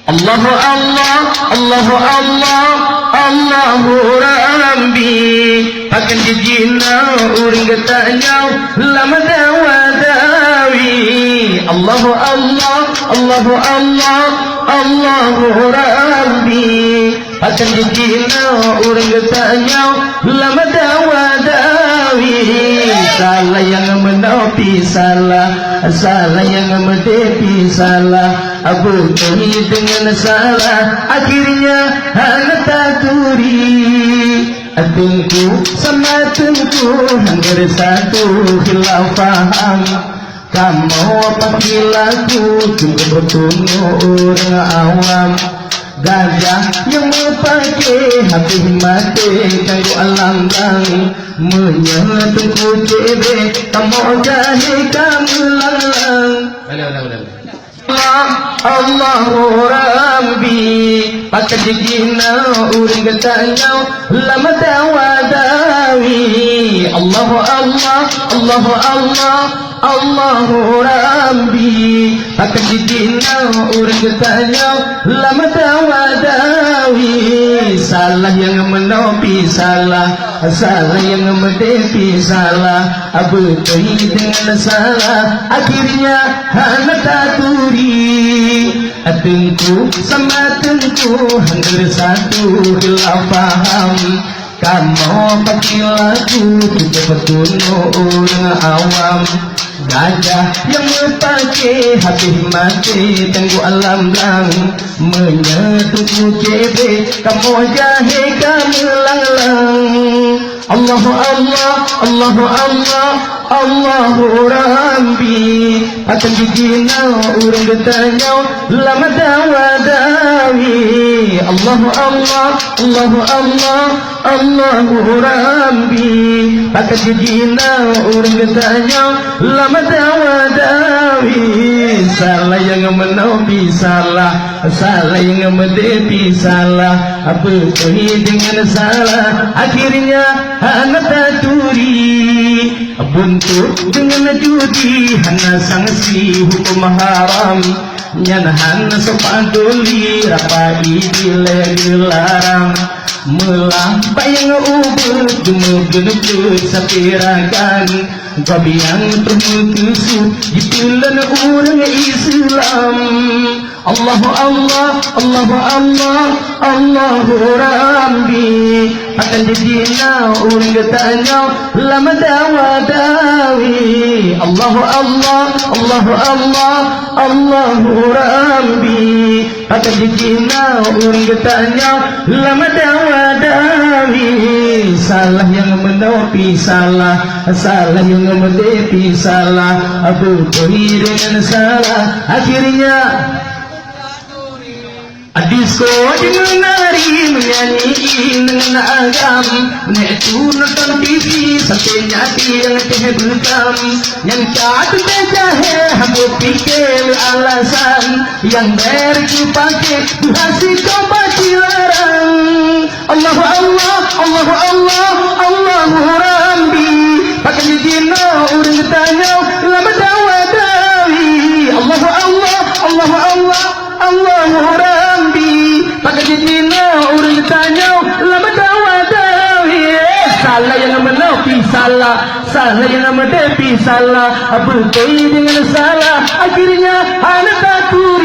Allahu Allah, Allahu Allah, Allahu Rabbi. Akan jijina uring katanya lama dawadawi. Allahu Allah, Allahu Allah, Allahu Rabbi. Akan jijina uring katanya lama dawadawi. Salah yang menepi salah, salah yang menepi salah. Abu Tani dengan salah, akhirnya anak taturi. Atungku sama tungku hampir satu hilang faham. Kamu apa kilaku cuma bertemu orang awam. Gajah yang memakai hati mati kayu alam lang. Menyentuhku cebe kamu jahil kamu lang. Allahu Rabbi. Pakai jigina uring katanya lama dawadawi. Allahu Allah, Allahu Allah, Allahu Rabbi. Pakai jigina uring katanya lama dawadawi. Salah yang menopi salah, salah yang menepi salah. Abu Tui dengan salah, akhirnya anak taturi. Atungku sama tungku hampir satu hilang faham. Kamu pakai lagu kita bertunu orang awam. Gajah yang memakai hati mati tunggu alam lang. Menyetuku cebe kamu jahil kamu lang. Allahu Allah, Allahu Allah, Allahu Rabbi. Akan jigina urang getanya lama dawadawi. Allahu Allah, Allahu Allah, Allahu Rabbi. Akan jigina urang getanya lama dawadawi. Salah yang menopi salah, salah yang menepi salah. Apa tuhi dengan salah, akhirnya anak taturi. Buntu dengan judi hana sanksi hukum haram. Nyanahan sepaduli rapai bila dilarang. Melah bayang ubud gemugenuk sapirakan. Gabiang termukusu ditulan orang Islam. Allahu Allah, Allahu Allah, Allahu Rabbi. Akan dijina orang katanya lama dawadawi. Allahu Allah, Allahu Allah, Allahu Rabbi. Akan dijina orang katanya lama dawadawi. Salah yang menopi salah, salah yang menepi salah. Abu Tui dengan salah, akhirnya Adisko dengan nari menyanyi dengan agam. Itu nonton TV sampai nyati yang teh bekam. Yang cat jahe hambu pikir alasan. Yang berku pakai hasil kau baci larang. Allahu Allah, Allahu Allah, Allahu Rabbi. Pakai jino urang tanya lama dawadawi. Allahu Allah, Allahu Allah, Allahu Rabbi. Pakai jino urang tanya lama dawadawi. Salah yang menopi salah, salah yang menepi salah. Abu Tui dengan salah, akhirnya anak aku